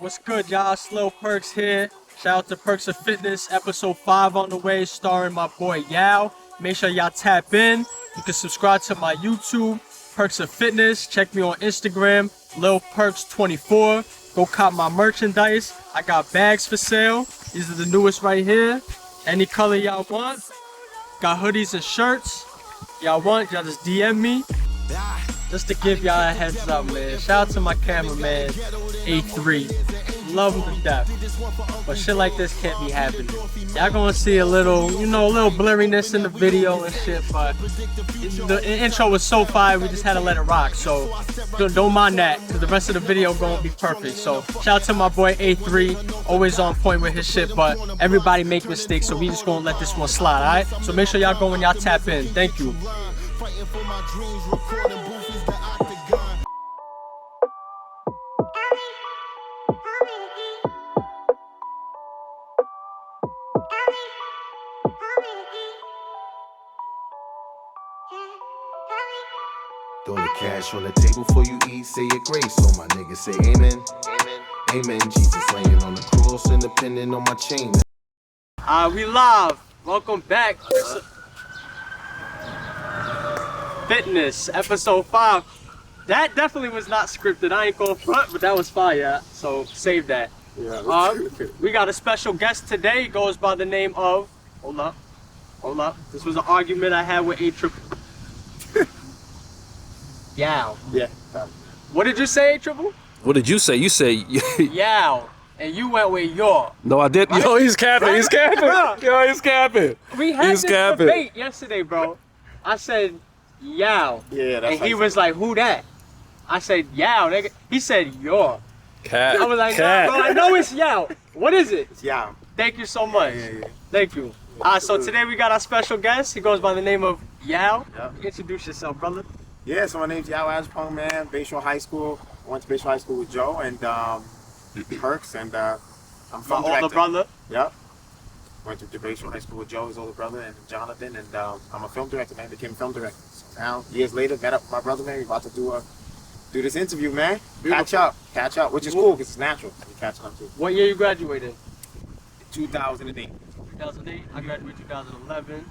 What's good, y'all? It's Lil Perks here. Shout out to Perks of Fitness, episode 5 on the way, starring my boy YAW. Make sure y'all tap in. You can subscribe to my YouTube, Perks of Fitness. Check me on Instagram, Lil Perks 24. Go cop my merchandise. I got bags for sale. These are the newest right here. Any color y'all want. Got hoodies and shirts. Y'all want, y'all just DM me. Just to give y'all a heads up, man. Shout out to my cameraman, A3. Love him to death. But shit like this can't be happening. Y'all gonna see a little, a little blurriness in the video and shit, but the intro was so fire, we just had to let it rock. So don't mind that, because the rest of the video gonna be perfect. So shout out to my boy A3, always on point with his shit, but everybody make mistakes, so we just gonna let this one slide, alright? So make sure y'all go and y'all tap in. Thank you. Throw the cash on the table for you eat, say your grace. So my niggas say amen, amen. Jesus laying on the cross and depending on my chain. We live. Welcome back. Fitness, episode 5. That definitely was not scripted. I ain't going front, but that was fire. So save that. Yeah, we got a special guest today. He goes by the name of. Hold up. This was an argument I had with A-Triple. YAW. Yeah. What did you say, A-Triple? What did you say? You say YAW. And you went with YAW. No, I didn't. Right? Yo, he's capping. He's capping. Yo, he's capping. We had He's this capping. debate yesterday, bro. I said YAW. Yeah, that's and he was like, who that? I said YAW, nigga. He said YAW. Cat. I was like, nah, bro, I know it's YAW. What is it? It's YAW. Thank you so much. Yeah. Thank you. So today we got our special guest. He goes by the name of YAW. Yeah. Introduce yourself, brother. Yeah, so my name's YAW Ajapong, man. Bayshore High School. I went to Bayshore High School with Joe and Perks, and I'm My film older director. brother. Yep. Went to Bayshore High School with Joe, his older brother, and Jonathan, and I'm a film director, man. Became a film director. So now, years later, met up with my brother, man. We're about to do this interview, man. Beautiful. Catch up, which is cool because it's natural. We're catching up too. What year you graduated? 2008. 2008. I graduated 2011.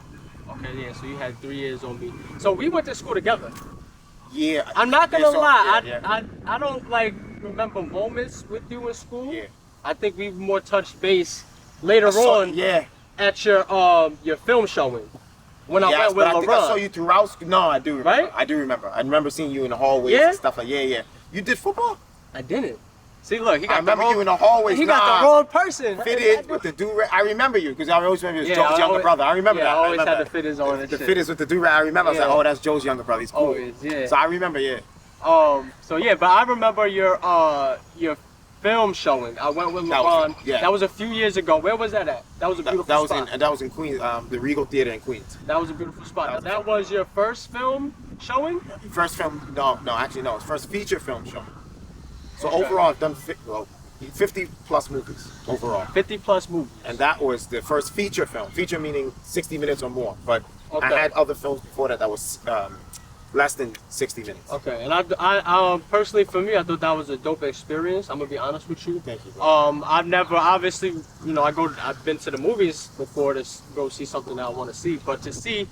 Okay, yeah, so you had 3 years on me. So we went to school together. Yeah. I'm not gonna Yeah, so- lie, yeah. I don't like remember moments with you in school. Yeah. I think we more touched base later on Yeah. at your film showing when I went with but I think I saw LeBron. you throughout school. No, I do remember. Right? I do remember. I remember seeing you in the hallways Yeah? and stuff like yeah. You did football? I didn't. See, look, he got I remember the wrong, you in the hallways. He got the wrong person. Fitted with the do-rag. I remember you because I always remember you. Yeah, Joe's I younger always- brother. I remember yeah, that. I always remember had that. the fitters on and The shit. fitters with the do-rag. I remember. I was Yeah. like, oh, that's Joe's younger brother. He's cool. Always, yeah. So I remember, yeah. So yeah, but I remember your film showing. I went with That was LeBron. it, yeah. That was a few years ago. Where was that at? That was a beautiful That was spot. that was in Queens, the Regal Theater in Queens. That was a beautiful spot. That Now, was that was your first film showing? First film, no, actually no, it's first feature film show. So Okay. overall, I've done 50 plus movies overall. 50 plus movies. And that was the first feature film. Feature meaning 60 minutes or more. But Okay. I had other films before that was less than 60 minutes. Okay, and I personally, for me, I thought that was a dope experience. I'm gonna be honest with you. Thank you, bro. I've never, obviously, I've been to the movies before to go see something that I want to see, but to see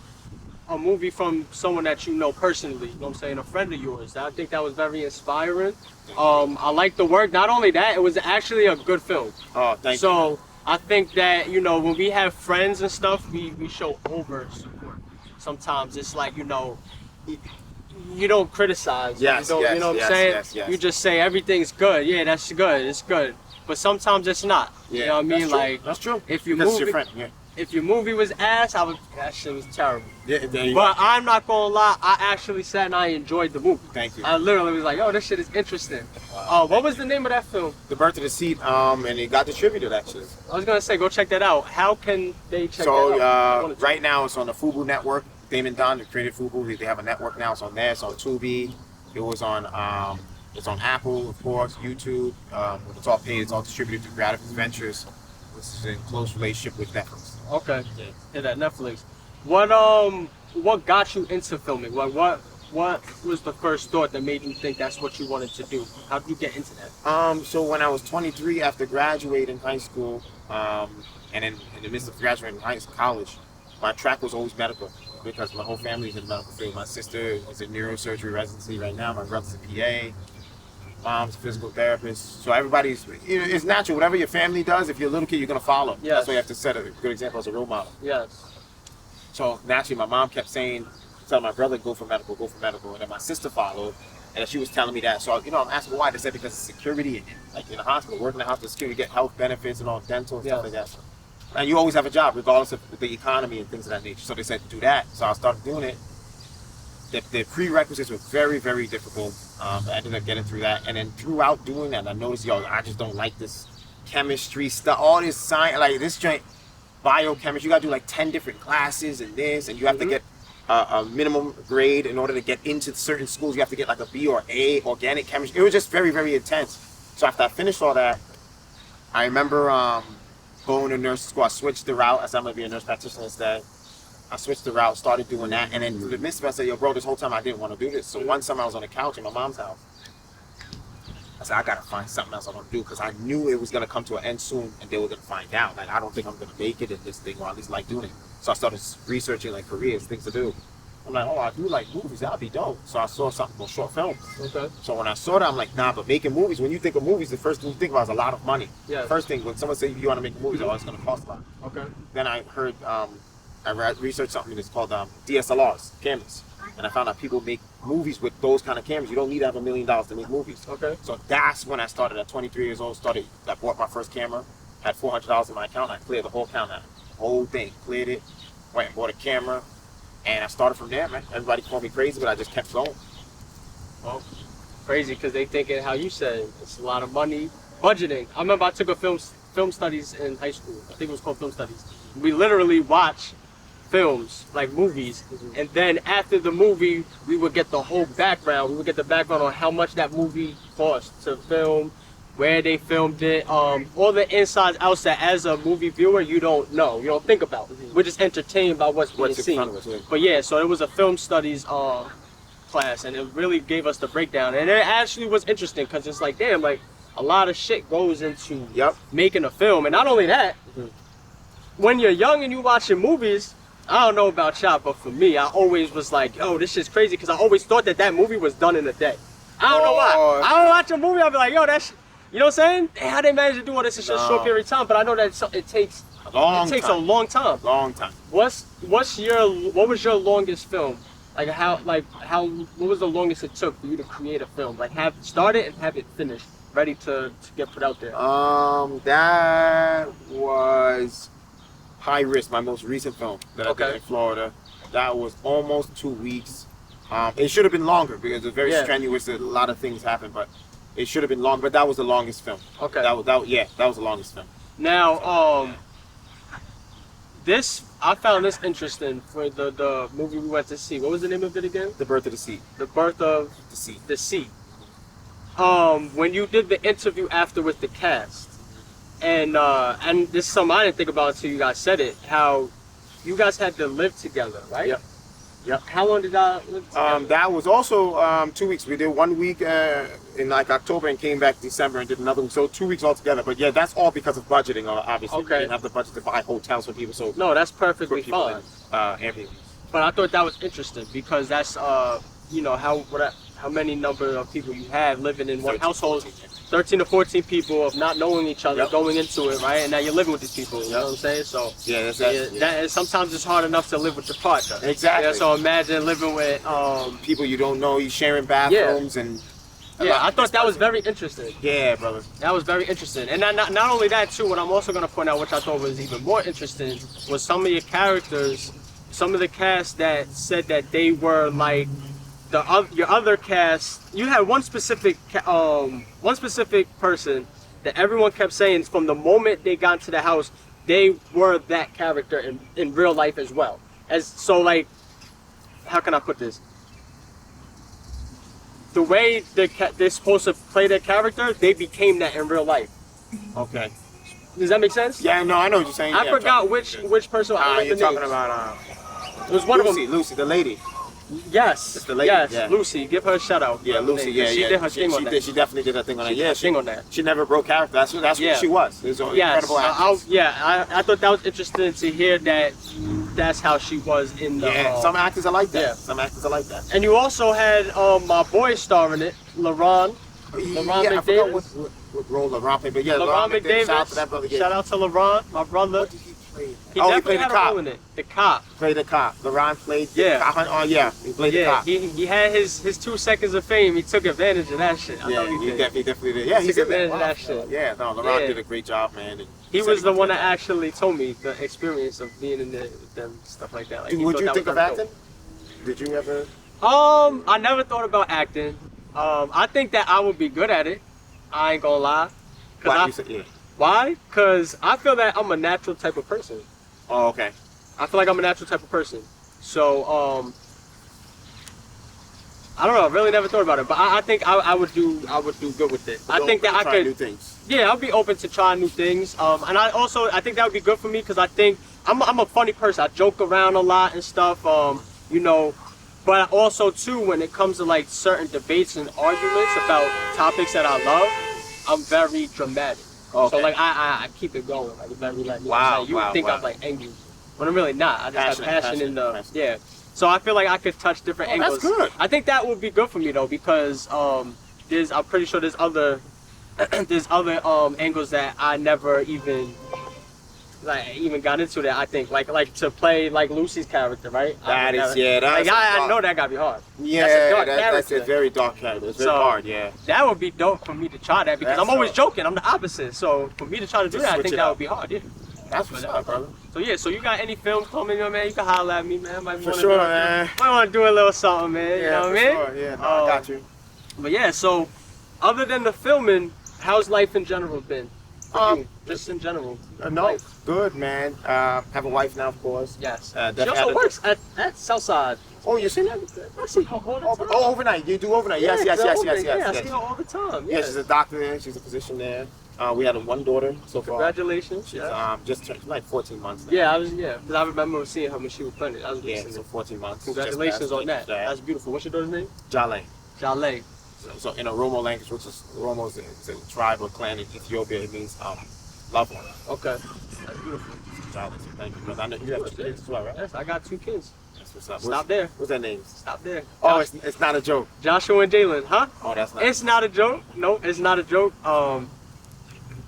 a movie from someone that you know personally, you know what I'm saying, a friend of yours, I think that was very inspiring. I like the work. Not only that, it was actually a good film. Oh, thank you. So I think that, when we have friends and stuff, we show over support. Sometimes it's like, you don't criticize. Yes, you don't, yes, you know what yes, I'm saying? yes. You just say everything's good. Yeah, that's good. It's good. But sometimes it's not. Yeah, You know what I mean? that's true. Like, That's true. if your That's movie, your friend, yeah. if your movie was ass, that shit was terrible. Yeah, there you But I'm not gonna lie, I actually sat and I enjoyed the movie. Thank you. I literally was like, oh, this shit is interesting. What was the name of that film? The Birth of the Seed, and it got distributed actually. I was gonna say, go check that out. How can they check So that out? I wanna check- right now it's on the Fubu network. Damon Don, who created Fubu, they have a network now. It's on there. It's on Tubi. It was on it's on Apple, of course, YouTube. It's all paid. It's all distributed through Creative Ventures, which is in close relationship with Netflix. Okay. Yeah, that Netflix. What got you into filming? What what was the first thought that made you think that's what you wanted to do? How did you get into that? So when I was 23, after graduating high school, and in the midst of graduating college, my track was always medical because my whole family's in the medical field. My sister is in neurosurgery residency right now. My brother's a PA. Mom's a physical therapist. So everybody's, it's natural. Whatever your family does, if you're a little kid, you're going to follow. Yes. That's why you have to set a good example as a role model. Yes. So naturally, my mom kept telling my brother, go for medical. And then my sister followed. And she was telling me that. So, I'm asking why. They said because of security, like in the hospital, working in the hospital, security, you get health benefits and all dental and stuff like that. And you always have a job, regardless of the economy and things of that nature. So they said, do that. So I started doing it. The prerequisites were very, very difficult. I ended up getting through that. And then throughout doing that, I noticed, I just don't like this chemistry stuff, all this science, like this joint, biochemistry. You got to do like 10 different classes and this, and you have to get a minimum grade in order to get into certain schools. You have to get like a B or A, organic chemistry. It was just very, very intense. So after I finished all that, I remember going to nursing school. I switched the route. I said I'm going to be a nurse practitioner instead. I switched the route, started doing that, and then in the midst of it, I said, yo, bro, this whole time I didn't want to do this. So one summer I was on the couch in my mom's house. I said, I got to find something else I want to do because I knew it was going to come to an end soon and they were going to find out. Like, I don't think I'm going to make it in this thing, or at least like doing it. So I started researching like careers, things to do. I'm like, I do like movies. That'd be dope. So I saw something called short films. Okay. So when I saw that, I'm like, nah, but making movies, when you think of movies, the first thing you think about is a lot of money. Yeah. First thing, when someone says you want to make movies, it's going to cost a lot. Okay. Then I heard, I researched something that's called DSLRs, cameras. And I found out people make movies with those kind of cameras. You don't need to have $1 million to make movies. Okay. So that's when I started at 23 years old. I bought my first camera, had $400 in my account. I cleared the whole account out. Whole thing, cleared it, went and bought a camera. And I started from there, man. Everybody called me crazy, but I just kept going. Well, crazy because they thinking how you said it's a lot of money. Budgeting. I remember I took a film studies in high school. I think it was called film studies. We literally watch films, like movies, and then after the movie, we would get the whole background. We would get the background on how much that movie cost to film, where they filmed it, all the insides, outside. As a movie viewer, you don't know, you don't think about. We're just entertained by what's being seen. But yeah, so it was a film studies class, and it really gave us the breakdown, and it actually was interesting because it's like, damn, like a lot of shit goes into making a film, and not only that, when you're young and you watching movies. I don't know about y'all, but for me, I always was like, oh, this shit's crazy, because I always thought that movie was done in a day. I don't know why. I don't watch a movie, I'll be like, yo, that's, you know what I'm saying? How they manage to do all this in such a short period of time, but I know that it takes a long time. Long time. What was your longest film? Like what was the longest it took for you to create a film? Like have started and have it finished, ready to get put out there? That was High Risk, my most recent film that I did in Florida. That was almost 2 weeks. It should have been longer because it was very strenuous. A lot of things happened, but it should have been longer. But that was the longest film. Okay. That was the longest film. Now, I found this interesting for the movie we went to see. What was the name of it again? The Birth of the Seed. The Birth of the Seed. The Seed. When you did the interview after with the cast. And this is something I didn't think about until you guys said it. How you guys had to live together, right? Yep. How long did y'all live together? That was also 2 weeks. We did 1 week in like October and came back December and did another week. So 2 weeks altogether. But yeah, that's all because of budgeting. Obviously, we didn't have the budget to buy hotels for people. So no, that's perfectly fine. Airbnb. But I thought that was interesting because that's how many number of people you have living in one household. 13 to 14 people of not knowing each other going into it, right? And now you're living with these people, you know what I'm saying? So sometimes it's hard enough to live with your partner. Exactly. Yeah, so imagine living with people you don't know, you sharing bathrooms and I thought that was very interesting. Yeah, brother. That was very interesting. And not only that too, what I'm also gonna point out, which I thought was even more interesting, was some of your characters, some of the cast that said that they were like your other cast. You had one specific person that everyone kept saying from the moment they got into the house, they were that character in real life as well. How can I put this? The way they're supposed to play their character, they became that in real life. Okay. Does that make sense? Yeah, no, I know what you're saying. I forgot which person. You're talking about. It was one of them. Lucy, the lady. Yes. It's the lady, yes. yeah. Lucy. Give her a shout out. Yeah, Lucy. Yeah, She yeah. did her thing on that. She definitely did her thing on that. She did Yeah, her thing on that. She never broke character. That's Yeah. who she was. It was an Yes. incredible actress. I thought that was interesting to hear that. That's how she was in the. Yeah, some actors are like that. yeah. Some actors are like that. And you also had my boy star in it, LaRon. I forgot what role LeBron played, but yeah, LeBron McDavid. McDavid. Shout out to that brother. Yeah. Shout out to LeBron, my brother. What did he play? He He definitely played the had a cop. role in it. The cop. Played the cop. LeBron played the Yeah. cop. Oh yeah, he played the Yeah, cop. he had his 2 seconds of fame. He took advantage of that shit. I Yeah, know he did. definitely did. Yeah, He he's took in there. advantage of that shit. Yeah, no, LeBron Yeah. did a great job, man. He said was the would one do that actually told me the experience of being in with them, stuff like that. Like, he Would thought you that think was of very dope. acting? Did you ever? I never thought about acting. I think that I would be good at it. I ain't gonna lie. Why? You said, yeah. Why? Cause I feel that I'm a natural type of person. Oh, okay. I feel like I'm a natural type of person. So, I don't know. I really never thought about it, but I think I would do good with it. I think that I Try could. new things. Yeah, I'll be open to trying new things. And I think that would be good for me because I think I'm a funny person. I joke around a lot and stuff. You know, but also too when it comes to like certain debates and arguments about topics that I love, I'm very dramatic. Okay. So like I keep it going. Like very like Wow, you would think wow. I'm like angry, but I'm really not. I just have passion in the passionate. yeah. So I feel like I could touch different angles. That's good. I think that would be good for me though because I'm pretty sure there's other angles that I never even got into that I think like to play like Lucy's character, right? That is, That's a I dark- know that gotta be hard. Yeah, That's a dark that's a character. very dark character. It's very So, hard, yeah. That would be dope for me to try that because That's I'm always dope. joking. I'm the opposite. So for me to try to do To that, I switch think it that up. would be hard. Yeah. That's what's up, brother. So yeah, so you got any films coming, man? You can holler at me, man. Might For wanna sure, do, man. Might want to do a little something, man. Yeah, you know what for I mean? sure. Yeah, no, I got you. But yeah, so other than the filming, how's life in general been? For you? Just in general. No, Life. good, man. Have a wife now, of course. Yes. Def She had also a- works at Southside. Oh, you seen that? I see her all the time. Oh, overnight. You do overnight. Yes, Yeah, yes, yes, yes, Yeah, I yes. see her all the time. Yeah, she's a doctor there. She's a physician there. We had one daughter so far. Congratulations. She's Yeah. just turned like 14 months now. Yeah, because I remember seeing her when she was pregnant. I was Yeah, listening. so 14 months. Congratulations Just on that. passed. Yeah. That's beautiful. What's your daughter's name? Jale. Jale. So in a Romo language, which is Romo is a tribe or clan in Ethiopia, it means loved one. Okay. That's beautiful. Jale. So thank you, brother. I know you have kids as well, right? Yes, I got 2 kids. That's what's up. Stop there. What's their names? Stop there. Oh, it's not a joke. Joshua and Jalen, huh? Oh, that's not. It's not a joke. No, it's not a joke.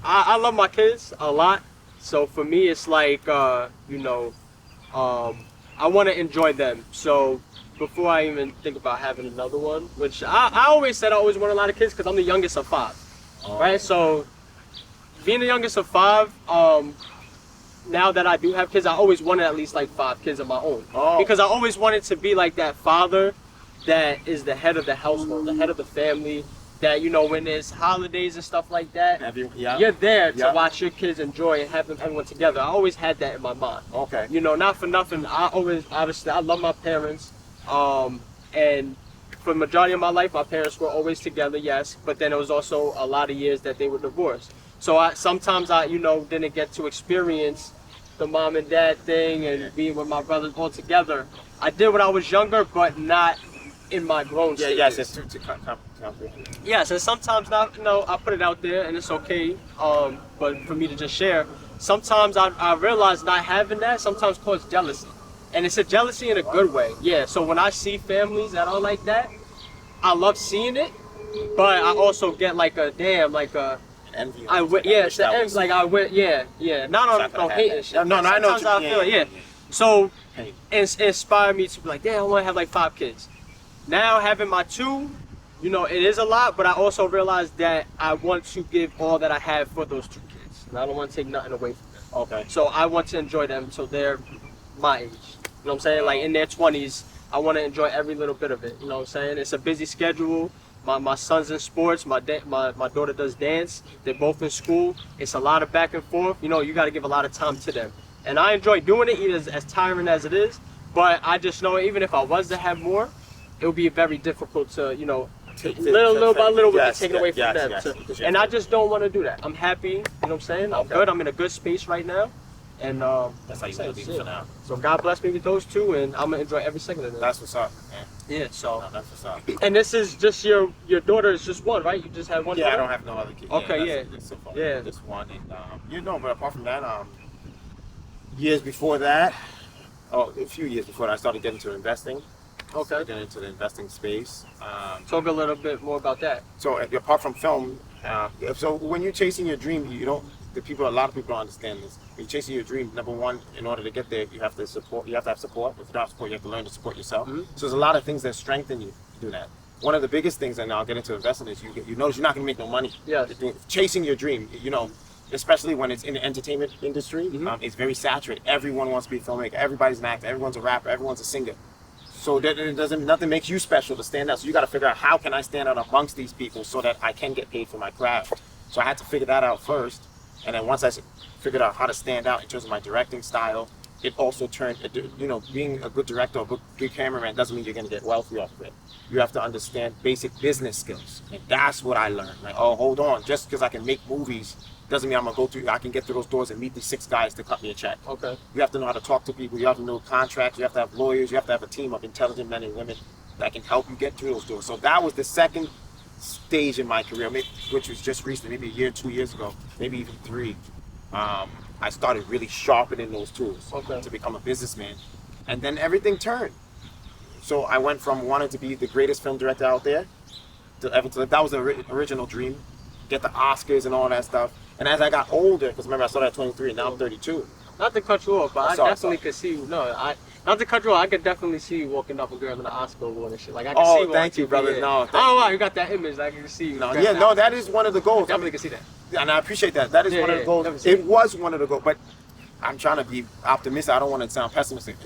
I love my kids a lot. So for me, it's like, I want to enjoy them. So before I even think about having another one, which I always said I always want a lot of kids because I'm the youngest of 5. Right? So being the youngest of 5, now that I do have kids, I always wanted at least like 5 kids of my own. Oh. Because I always wanted to be like that father that is the head of the household, the head of the family, that, when there's holidays and stuff like that, Yeah. you're there to Yeah. watch your kids enjoy and have them everyone together. I always had that in my mind. Okay. Not for nothing, obviously, I love my parents, and for the majority of my life, my parents were always together, yes, but then it was also a lot of years that they were divorced. So sometimes I didn't get to experience the mom and dad thing and being with my brothers all together. I did when I was younger, but not in my grown Yeah, stages. yes, it's too complicated. Yes, and sometimes I put it out there and it's okay. But for me to just share, sometimes I realize not having that sometimes causes jealousy, and it's a jealousy in a good way. Yeah. So when I see families that are like that, I love seeing it, but I also get like a damn like a. Envy. It's the envy. Like yeah. Not on no hate and shit. No, I know. Sometimes I feel it. Yeah. So it inspired me to be like, damn, I want to have like 5 kids. Now having my 2, it is a lot, but I also realized that I want to give all that I have for those 2 kids. And I don't want to take nothing away from them. Okay. So I want to enjoy them until they're my age. You know what I'm saying? Like in their 20s, I want to enjoy every little bit of it. You know what I'm saying? It's a busy schedule. My son's in sports. My daughter does dance. They're both in school. It's a lot of back and forth. You got to give a lot of time to them. And I enjoy doing it, even as tiring as it is. But I just know even if I was to have more, it would be very difficult to, little by little would be taken away from them. And I just don't want to do that. I'm happy, you know what I'm saying? I'm good. I'm in a good space right now. And That's how you want to be for now. So God bless me with those two, and I'm gonna enjoy every second of it. That's what's up, man. Yeah. So. No, that's what's up. And this is just your daughter is just one, right? You just had one. Yeah, daughter? I don't have no other kids. Okay, That's so far. Yeah. Just one, and you know, but apart from that, years before that, a few years before that, I started getting into investing. Okay. Getting into the investing space. Talk a little bit more about that. So apart from film, so when you're chasing your dream, you don't. A lot of people don't understand this. When you're chasing your dream, number one, in order to get there, you have to support. You have to have support. If you don't have support, you have to learn to support yourself. Mm-hmm. So there's a lot of things that strengthen you to do that. One of the biggest things, and I'll get into investing, is you notice you're not going to make no money. Yes. Chasing your dream, especially when it's in the entertainment industry, it's very saturated. Everyone wants to be a filmmaker. Everybody's an actor. Everyone's a rapper. Everyone's a singer. So nothing makes you special to stand out. So you got to figure out, how can I stand out amongst these people so that I can get paid for my craft. So I had to figure that out first. And then once I figured out how to stand out in terms of my directing style, it also turned, being a good director or good cameraman doesn't mean you're going to get wealthy off of it. You have to understand basic business skills. And that's what I learned. Like, oh, hold on. Just because I can make movies doesn't mean I can get through those doors and meet these 6 guys to cut me a check. Okay. You have to know how to talk to people. You have to know contracts. You have to have lawyers. You have to have a team of intelligent men and women that can help you get through those doors. So that was the second stage in my career, which was just recently, maybe a year, 2 years ago, maybe even 3. I started really sharpening those tools to become a businessman, and then everything turned. So I went from wanting to be the greatest film director out there to that was the original dream, get the Oscars and all that stuff. And as I got older, because remember I started at 23 and now I'm 32. Not to cut you off, but I definitely could see you. Not to cut you off, I could definitely see you walking up a girl in the Oscar award and shit. Like I can see you. Thank you, brother. Yeah. No, I don't know why you got that image. Like, I can see you. That is one of the goals. Definitely can see that. And I appreciate that. That is one of the goals. It was one of the goals, but I'm trying to be optimistic. I don't want to sound pessimistic.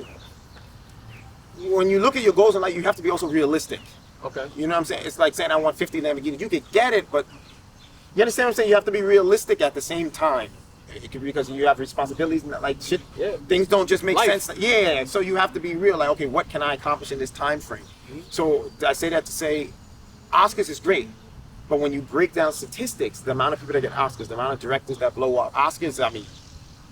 When you look at your goals in life, you have to be also realistic. Okay. You know what I'm saying? It's like saying I want 50 Lamborghinis. You could get it, but you understand what I'm saying? You have to be realistic at the same time. Because you have responsibilities and like shit. Yeah. Things don't just make Life. sense. Yeah. So you have to be real. Like, okay, what can I accomplish in this time frame? So I say that to say, Oscars is great, but when you break down statistics, the amount of people that get Oscars, the amount of directors that blow up, Oscars. I mean,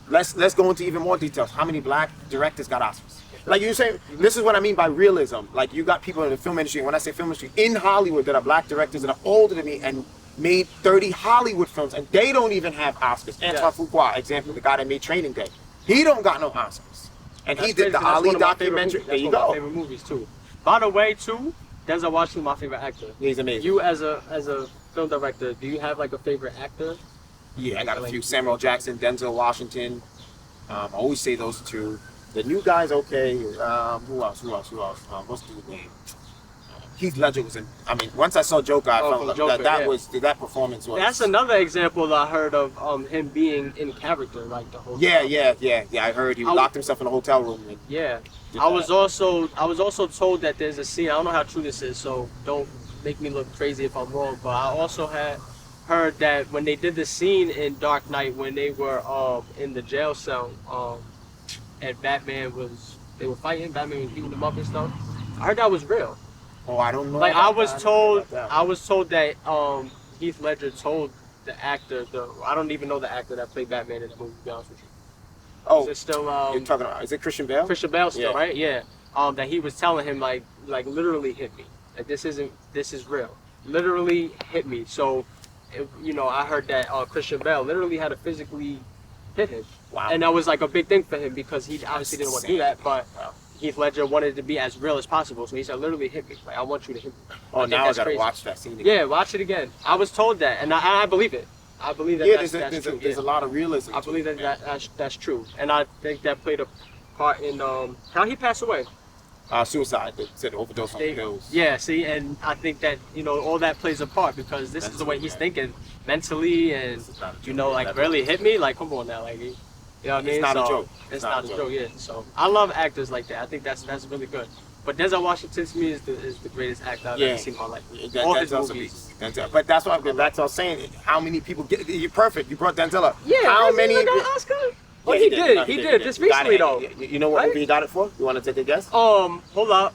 let's go into even more details. How many black directors got Oscars? Like you say, this is what I mean by realism. Like, you got people in the film industry, and when I say film industry, in Hollywood, that are black directors that are older than me and made 30 Hollywood films, and they don't even have Oscars. Antoine Fuqua, example, the guy that made Training Day, he don't got no Oscars, and he did the Ali documentary. There you go. That's one of my favorite movies too. By the way, too, Denzel Washington, my favorite actor. He's amazing. You as a film director, do you have like a favorite actor? Yeah, I got a few. Samuel Jackson, Denzel Washington. I always say those two. The new guy's okay. Who else? What's the name? Heath Ledger was in. I mean, once I saw Joker, I felt like Joker, that performance was. That's another example that I heard of him being in character, like the whole. Yeah. I heard he locked himself in a hotel room. And I was also told that there's a scene. I don't know how true this is, so don't make me look crazy if I'm wrong. But I also had heard that when they did the scene in Dark Knight, when they were in the jail cell, and they were fighting. Batman was beating them up and stuff. I heard that was real. Oh, I don't know. Like, I was told that Heath Ledger told the actor, I don't even know the actor that played Batman in the movie, to be honest with you. Oh, is it still you're talking about? Is it Christian Bale? Christian Bale still, right? Yeah. That he was telling him like literally hit me. Like, this is real. Literally hit me. So, I heard that Christian Bale literally had to physically hit him. Wow. And that was like a big thing for him because he obviously didn't want to do that, but. Wow. Heath Ledger wanted it to be as real as possible, so he said, literally hit me. Like, I want you to hit me. Oh, now I gotta watch that scene again. Yeah, watch it again. I was told that, and I believe it. I believe that that's true. There's a lot of realism. I believe that's true. And I think that played a part in how he passed away. Suicide. They said overdose on pills. Yeah, see, and I think that, all that plays a part because this is the way he's thinking mentally and, like, really hit me. Like, come on now, like, you know what I mean? It's not a joke. It's not a joke, yeah. So I love actors like that. I think that's really good. But Denzel Washington to me is the greatest actor I've ever seen in my life. All his movies. But that's what I'm saying. How many people get? You're perfect. You brought Denzel up. Yeah. How many? He got an Oscar? Oh, he did. He did. Just recently though. You know what movie he got it for? You want to take a guess? Hold up.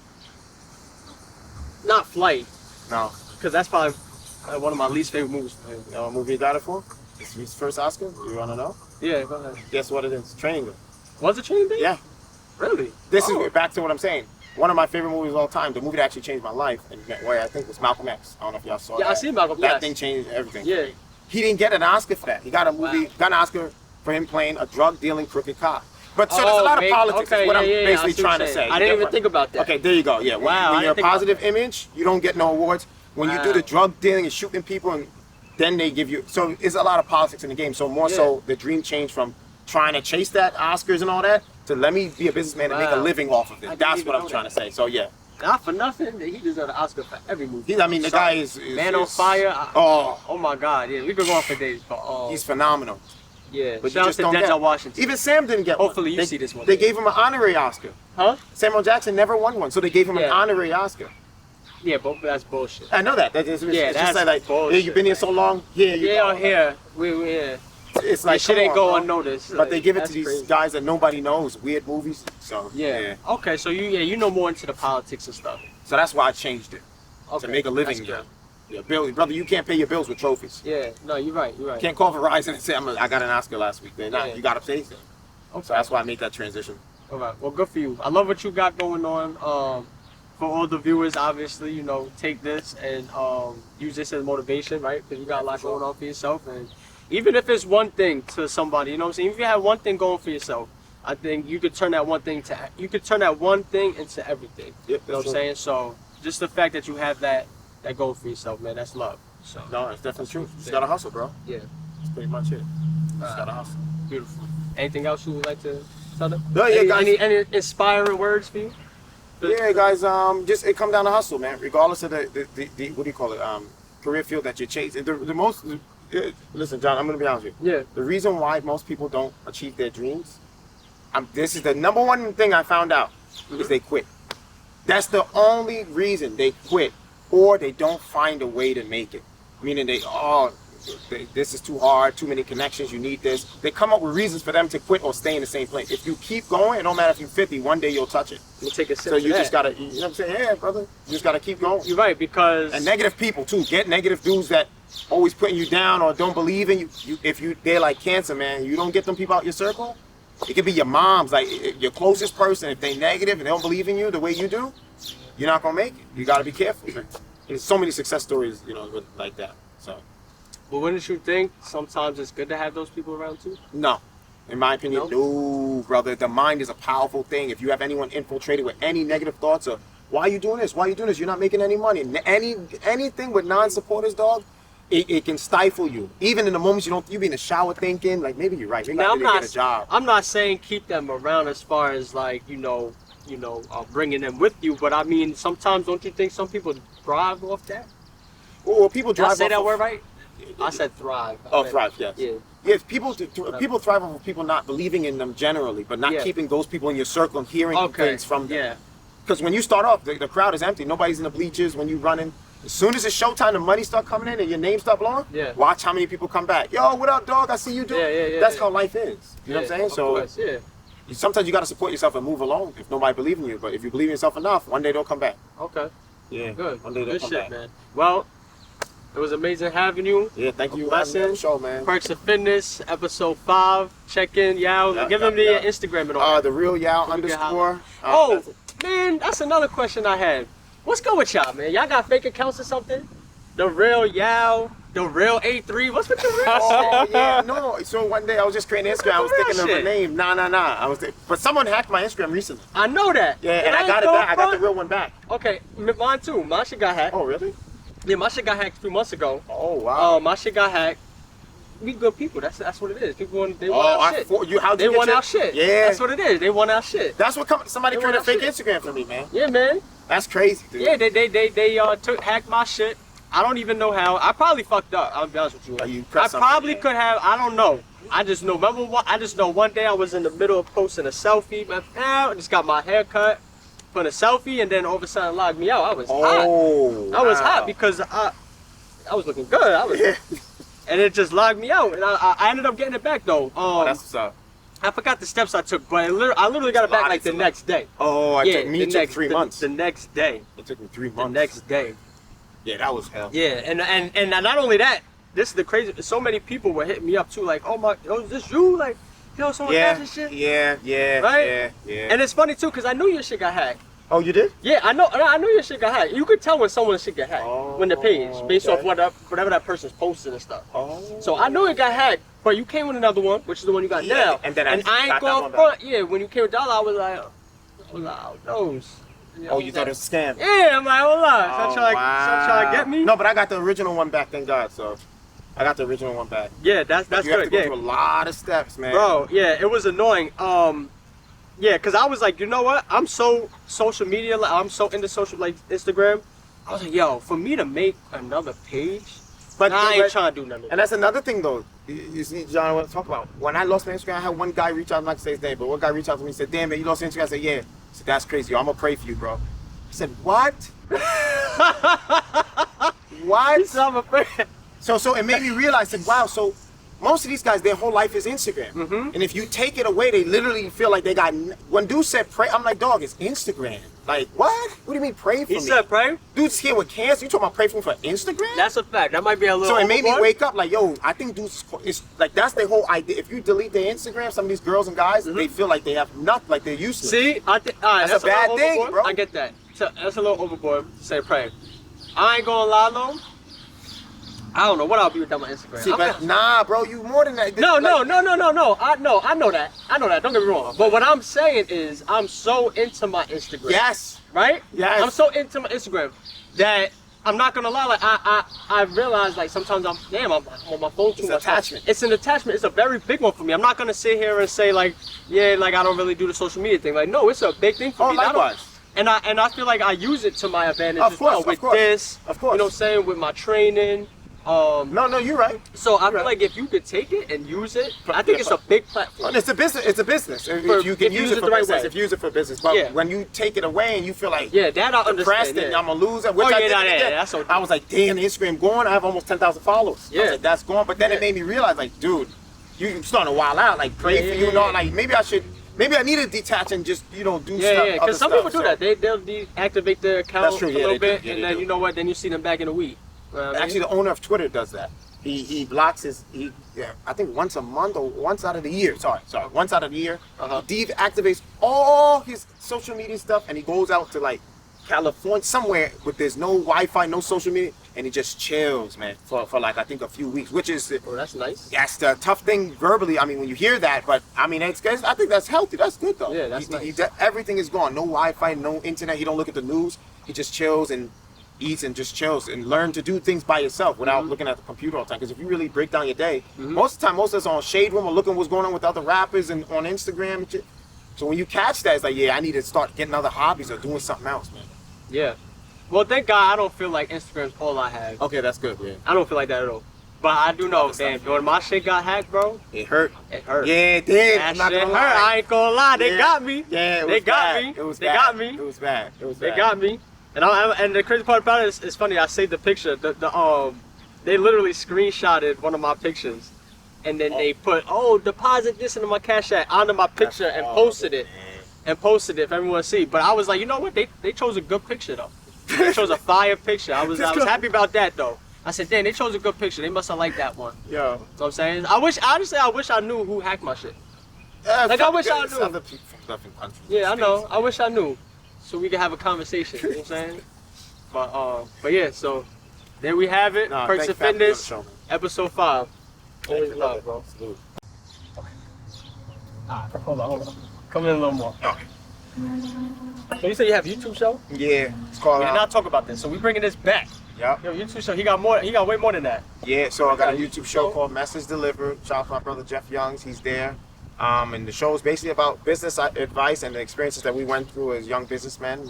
Not Flight. No. Because that's probably one of my least favorite movies. You know what movie he got it for? His first Oscar. You want to know? Yeah, go ahead. Guess what it is? Training Day. Was it Training Day? Yeah. Really? This Oh. is back to what I'm saying. One of my favorite movies of all time. The movie that actually changed my life, and where I think was Malcolm X. I don't know if y'all saw Yeah, that. I seen Malcolm. That Yes. thing changed everything. Yeah. He didn't get an Oscar for that. He got got an Oscar for him playing a drug dealing crooked cop. But so there's a lot of politics. Okay, is what yeah, I'm yeah, I basically see what trying you're to saying. say. I didn't even think about that. Okay, there you go. Yeah. Wow, I When you're a didn't think positive image, you don't get no awards. When you do Wow. the drug dealing and shooting people, and then they give you. So it's a lot of politics in the game. So more so, the dream changed from trying to chase that Oscars and all that to let me be a businessman and make a Wow. living off of I it. didn't That's even what I'm know trying that. to say. So yeah. Not for nothing, he deserved an Oscar for every movie. I mean, the guy is Man on Fire. Oh, Oh my God, yeah, we could go on for days, but he's phenomenal. yeah. But you Shout out just to don't Denzel get. Washington. Even Sam didn't get one. Hopefully you see this one They day. gave him an honorary Oscar. Huh? Samuel Jackson never won one, so they gave him an Yeah. honorary Oscar. Yeah, but that's bullshit. I know that. It's Yeah, just that's like, bullshit, yeah, you've been here so long. Here you Yeah, go. on here, we yeah. It's Like like shit come ain't on, go bro. unnoticed. But Like, they give it to that's these crazy. guys that nobody knows, weird movies. So Yeah. Okay, so you know more into the politics and stuff. So that's why I changed it Okay. to make a living. That's good. Yeah, Bill, brother, you can't pay your bills with trophies. Yeah. No, you're right. You're right. You can't call Verizon and say I got an Oscar last week. They're not. Yeah. You got to pay them. So that's why I made that transition. All right. Well, good for you. I love what you got going on. For all the viewers, obviously, you know, take this and use this as motivation, right? Because you got a lot going on for yourself, and even if it's one thing to somebody, you know what I'm saying? If you have one thing going for yourself, I think you could turn that one thing into everything. Yep, You know what I'm saying? So just the fact that you have that goal for yourself, man, that's love. So No, it's definitely true. Just gotta hustle, bro. yeah, That's pretty much it. Just gotta hustle. beautiful. Anything else you would like to tell them? No, yeah, guys. Any inspiring words for you? Yeah, guys. Just it come down to hustle, man. Regardless of the what do you call it? Career field that you're chasing. Listen, John. I'm gonna be honest with you. Yeah. The reason why most people don't achieve their dreams, this is the number one thing I found out, is they quit. That's the only reason they quit, or they don't find a way to make it. Meaning this is too hard, too many connections, you need this. They come up with reasons for them to quit or stay in the same place. If you keep going, it don't matter if you're 50, one day you'll touch it. You take a sip. So you of just that. gotta, you know what I'm saying? Yeah, brother. You just gotta keep going. You're right, because And negative people too. Get negative dudes that always putting you down or don't believe in you. They're like cancer, man. You don't get them people out your circle. It could be your moms, like your closest person. If they negative and they don't believe in you the way you do, you're not gonna make it. You gotta be careful, man. There's so many success stories, you know, like that. So But wouldn't you think sometimes it's good to have those people around too? no. In my opinion, no, brother. The mind is a powerful thing. If you have anyone infiltrated with any negative thoughts of why are you doing this? Why are you doing this? You're not making any money. Anything with non-supporters, dog, it can stifle you. Even in the moments you be in the shower thinking, like maybe you're right. Maybe I need to get a job. I'm not saying keep them around as far as like bringing them with you, but I mean sometimes don't you think some people thrive off that? Well, people Did I drive say off that of- word right? I said thrive. Oh, thrive, yes. Yeah. Yes, people thrive off of people not believing in them generally, but not Yeah. keeping those people in your circle and hearing Okay. things from them. Yeah. Because when you start off, the crowd is empty. Nobody's in the bleachers when you running. As soon as it's showtime, the money start coming in and your name start blowing. Yeah. Watch how many people come back. Yo, what up, dog? I see you do. Yeah, That's yeah. how life is. You know what I'm saying? Of So course, yeah. sometimes you got to support yourself and move along if nobody believes in you. But if you believe in yourself enough, one day they'll come back. Okay. Yeah. Good. One day they'll Good come shit, back. man. Well, it was amazing having you. Yeah. Thank you. Blessing. For having me on the show, man. Perks of Fitness, episode 5. Check in, YAW. Yeah, Give them yeah, the Instagram and all. The real YAW So we can underscore. Oh, man, that's another question I had. What's good with y'all, man? Y'all got fake accounts or something? The real YAW, the real A3. What's with the real Oh shit? yeah, no. So one day I was just creating Instagram. I was Real thinking of a shit. name. Nah. But someone hacked my Instagram recently. I know that. Yeah, and I got it ain't back. I got going the real one back. Okay, mine too. My shit got hacked. Oh really? Yeah, my shit got hacked 3 months ago. Oh wow. My shit got hacked. We good people. That's what it is. People want Oh, our shit. how'd They you get want your- our shit. Yeah. That's what it is. They want our shit. That's what somebody They created a want fake our Instagram for me, man. Yeah, man. That's crazy, dude. Yeah, they hacked my shit. I don't even know how. I probably fucked up. I'll be honest with you. Oh, you I pressed something, probably yeah. could have. I don't know. I just know. I just know one day I was in the middle of posting a selfie. Man, I just got my hair cut, put a selfie, and then all of a sudden logged me out. I was hot. Oh. I was wow. hot because I was looking good. And it just logged me out. And I ended up getting it back though. That's what's up. I forgot the steps I took, but I literally got it back like the next day. Oh, Yeah, it took 3 months. The next day. It took me 3 The months. next day. Yeah, that was hell. Yeah, and not only that, this is the crazy. So many people were hitting me up too, like, oh, is this you? Like, yo, someone got this shit. Yeah. Right? Yeah. And it's funny too, cause I knew your shit got hacked. Oh, you did? Yeah, I knew your shit got hacked. You could tell when someone's shit get hacked, when the page, based off whatever that person's posting and stuff. Oh. So I knew it got hacked, but you came with another one, which is the one you got now. And then I ain't going front. Yeah, when you came with dollar, I was like, who knows? Oh, you thought it was a scam? Yeah, I'm like, hold on. So trying to get me? No, but I got the original one back, thank God. So I got the original one back. Yeah, that's you have good. to go through a lot of steps, man. Bro, yeah, it was annoying. Yeah, because I was like, you know what? I'm so social media, like, I'm so into social, like Instagram. I was like, yo, for me to make another page, But I ain't trying to do nothing. And that's another thing, though. You see, John, I want to talk about. When I lost my Instagram, I had one guy reach out, I'm not going to say his name, but one guy reached out to me and said, damn, man, you lost your Instagram? I said, yeah. He said, that's crazy. Yo, I'm going to pray for you, bro. I said, what? What? So I'm afraid. So it made me realize that, wow, so most of these guys, their whole life is Instagram. Mm-hmm. And if you take it away, they literally feel like they got... When dude said pray, I'm like, dog, it's Instagram. Like, what? What do you mean pray for me? He said pray? Dude's here with cancer. You talking about pray for him for Instagram? That's a fact. That might be a little So it made me overboard. wake up like, yo, I think dudes, it's like, that's their whole idea. If you delete their Instagram, some of these girls and guys, they feel like they have nothing, like they're useless. See, all right, That's a bad little thing, overboard. bro. I get that. So, that's a little overboard to say pray. I ain't gonna lie though. I don't know what I'll be without my Instagram. See, but nah, bro, you more than that. No. Like, I know that. Don't get me wrong. But what I'm saying is, I'm so into my Instagram. Yes. Right? Yes. I'm so into my Instagram that I'm not gonna lie. Like I realize like sometimes I'm on my phone too It's much. attachment. It's an attachment. It's a very big one for me. I'm not gonna sit here and say like, yeah, like I don't really do the social media thing. Like, no, it's a big thing for me. Likewise. And I feel like I use it to my advantage Of as well course, with of course. this. Of course. You know what I'm saying? With my training. No, you're right. So I feel Right. like if you could take it and use it, I think it's a big platform. It's a business. It's a business. If you if can you use it for the right business, way. if you use it for business. But Yeah. when you take it away and you feel like Yeah, that I depressed understand. and Yeah. I'm gonna lose it, which Oh, I yeah, did. nah, again. yeah, that's so I was like, damn, Instagram gone. I have almost 10,000 followers. I was Yeah. like, that's gone. But then it made me realize, like, dude, you starting to wild out. Like, pray Yeah, for yeah, you, and all. yeah. Like, maybe I need to detach and just, do stuff. Yeah, because other some stuff, people do so. that. They'll deactivate their account That's true, a yeah, little they do. bit, Yeah, and they then do. you know what? Then you see them back in a week. You know what I mean? Actually, the owner of Twitter does that. He blocks I think once a month or once out of the year. Sorry, once out of the year, he deactivates all his social media stuff and he goes out to like California somewhere where there's no Wi-Fi, no social media, and he just chills, man, for like I think a few weeks, which is Oh, that's nice. that's the tough thing verbally. I mean, when you hear that, but I mean, I think that's healthy. That's good though. Yeah, that's nice. Everything is gone. No Wi-Fi, no internet. He don't look at the news. He just chills and eats and just chills and learn to do things by yourself without looking at the computer all the time. Because if you really break down your day, most of the time, most of us on Shade Room or looking what's going on with other rappers and on Instagram and shit. So when you catch that, it's like, yeah, I need to start getting other hobbies or doing something else, man. Yeah. Well, thank God I don't feel like Instagram's all I have. Okay, that's good, yeah. I don't feel like that at all. But I do know, damn, when my shit got hacked, bro, It hurt. it hurt. Yeah, it did. That I'm not shit gonna hurt. lie. I ain't gonna lie. They Yeah. got me. Yeah, it was They got bad. me. It was They bad. got me. It was bad. It was They bad. got me. And the crazy part about it is funny. I saved the picture. They literally screenshotted one of my pictures, and then they put, deposit this into my Cash App onto my picture and posted it. And posted it for everyone to see. But I was like, you know what? They chose a good picture though. They chose a fire picture. I was happy about that though. I said, damn, they chose a good picture. They must have liked that one. Yo. You know what I'm saying? I wish I knew who hacked my shit. Like, I wish I knew. Other people from different countries. Yeah, I know. I wish I knew. So we could have a conversation. You know what I'm saying? But yeah, so there we have it. Nah, Perks thanks of for having me on the Fitness, show, man. episode 5. Always Thank you, love, bro. Salute. Alright, hold on. Come in a little more. Okay. So you said you have a YouTube show? Yeah, it's called. We did not talk about this, so we bringing this back. Yeah. Yo, YouTube show. He got way more than that. Yeah, so I got a Okay. YouTube show called Message Delivered. Shout out to my brother Jeff Youngs, he's there. And the show is basically about business advice and the experiences that we went through as young businessmen.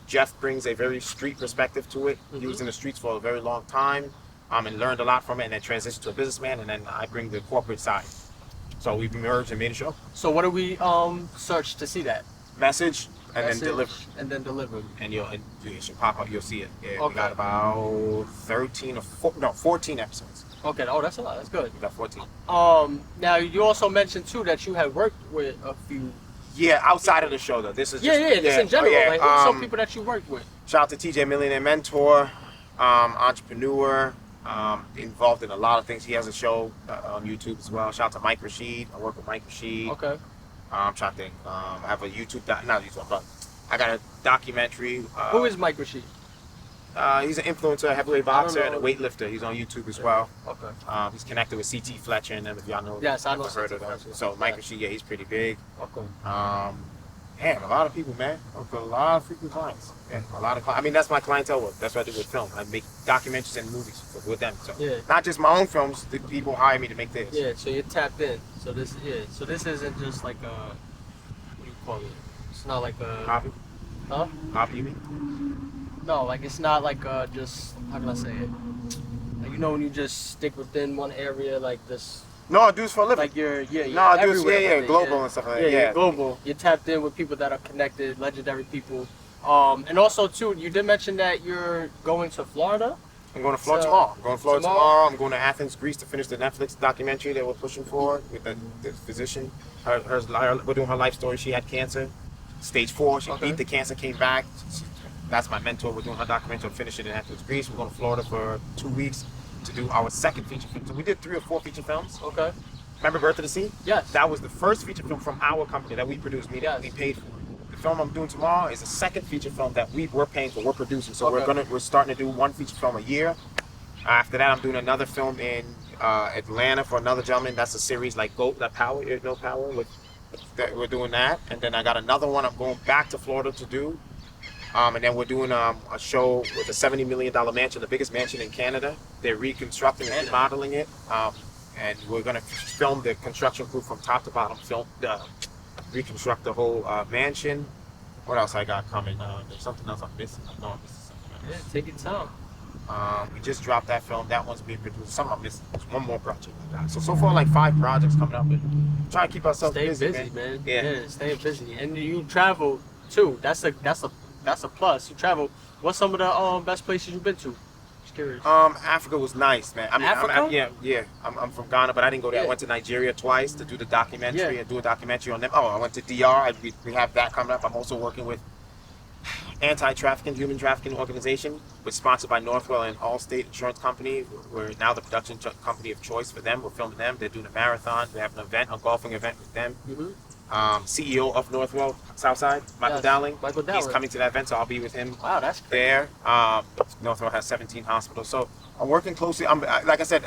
Jeff brings a very street perspective to it. He was in the streets for a very long time and learned a lot from it and then transitioned to a businessman. And then I bring the corporate side. So we've merged and made a show. So what do we search to see that? Message and Message, then deliver. And then deliver. And it should pop up, you'll see it. Yeah, Okay. we got about 14 episodes. Okay, oh, that's a lot. That's good. We got 14. Now you also mentioned too that you have worked with a few. Yeah, outside of the show though. This is just, Just in general. yeah, Like, who's some people that you worked with? Shout out to TJ Millionaire Mentor, entrepreneur, Involved in a lot of things. He has a show on YouTube as well. Shout out to Mike Rashid. I work with Mike Rashid. Okay. I'm trying to think. I have a YouTube, not YouTube, but I got a documentary. Who is Mike Rashid? He's an influencer, heavyweight boxer, and a know. weightlifter. He's on YouTube as well. Okay. He's connected with CT Fletcher and them, if y'all know. Yes, I know Heard CT of them. Fletcher. So Mike Yeah. Rashid, yeah, he's pretty big. Okay. Man, a lot of people, man. I've got a lot of freaking clients. Yeah, a lot of. I mean, that's my clientele work. That's what I do with film. I make documentaries and movies with them. So Yeah. not just my own films. The people hire me to make theirs. Yeah, so you're tapped in. So this isn't just like a, what do you call it? It's not like a, Hobby? huh? Hobby, you mean? No, like it's not like just, how can I say it? Like, you know, when you just stick within one area, like this, No, I do this for a living. like you're No, I do this, everywhere yeah, with it, global and stuff like that. Yeah, Yeah. you're global. You're tapped in with people that are connected, legendary people. And also too, you did mention that you're going to Florida. I'm going to Florida So, tomorrow. I'm going to Florida tomorrow? tomorrow. I'm going to Athens, Greece to finish the Netflix documentary that we're pushing for with the physician. We're doing her life story. She had cancer, stage 4. She Okay. beat the cancer, came back. That's my mentor. We're doing her documentary. We'll finish it in Athens, Greece. We're going to Florida for 2 weeks to do our second feature film. So we did 3 or 4 feature films. Okay. Remember Birth of the Sea? Yes. That was the first feature film from our company that we produced, meaning Yes. we paid for. The film I'm doing tomorrow is the second feature film that we're paying for, we're producing. So Okay. we're starting to do 1 feature film a year. After that, I'm doing another film in Atlanta for another gentleman. That's a series like Goat, that Power, you know Power. We're doing that, and then I got another one I'm going back to Florida to do. And then we're doing a show with a $70 million mansion, the biggest mansion in Canada. They're reconstructing and remodeling it. And we're going to film the construction crew from top to bottom, reconstruct the whole mansion. What else I got coming? There's something else I'm missing. I know I'm missing something. Yeah, take your time. We just dropped that film. That one's being produced. Some I'm missing. There's one more project I got. So far, like 5 projects coming up. And trying to keep ourselves Stay busy, busy, man. Yeah. Stay busy, and you travel too. That's a plus. You travel. What's some of the best places you've been to? Just curious. Africa was nice, man. I mean, Africa? I'm from Ghana, but I didn't go there. Yeah. I went to Nigeria twice to do the documentary Yeah. and do a documentary on them. Oh, I went to DR. We have that coming up. I'm also working with anti-trafficking, human trafficking organization, which is sponsored by Northwell and Allstate Insurance Company. We're now the production company of choice for them. We're filming them. They're doing a marathon. They have an event, a golfing event with them. Mm-hmm. CEO of Northwell Southside, Michael Yes, Dowling. Michael He's Dowling. coming to that event, so I'll be with him Wow, that's great. there. Northwell has 17 hospitals, so I'm working closely. Like I said,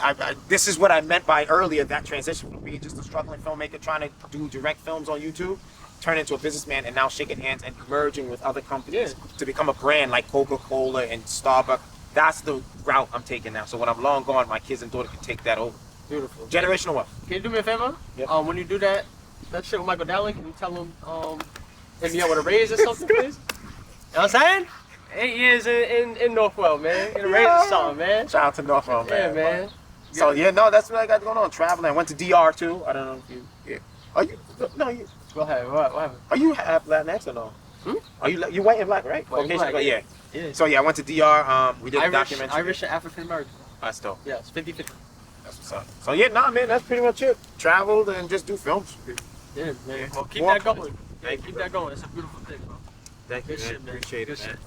this is what I meant by earlier, that transition from being just a struggling filmmaker trying to do direct films on YouTube, turn into a businessman, and now shaking hands and merging with other companies to become a brand like Coca-Cola and Starbucks. That's the route I'm taking now. So when I'm long gone, my kids and daughter can take that over. Beautiful. Generational wealth. Can you do me a favor? Yeah. When you do that shit with Michael Dowling, can you tell him hit me up with a raise or something, please? You know what I'm saying? 8 years in Northwell, man. Get a raise or something, man. Shout out to Northwell, man. Yeah, man. So that's what I got going on. Traveling. I went to DR too. I don't know if you. Yeah. Are you? No. Go ahead. What happened? Are you half Latinx or no? Are you white and black, right? White and Caucasian, black, yeah. Yeah. So I went to DR. We did a Irish, documentary. Irish and African American. That's dope. Yes, 50-50. That's what's up. So man, that's pretty much it. Traveled and just do films. Yeah, man. Well, keep Walk. that going. Yeah, Thank you, keep bro. that going. It's a beautiful thing, bro. Thank you, Good man. shit, man. Appreciate Good it, man. shit.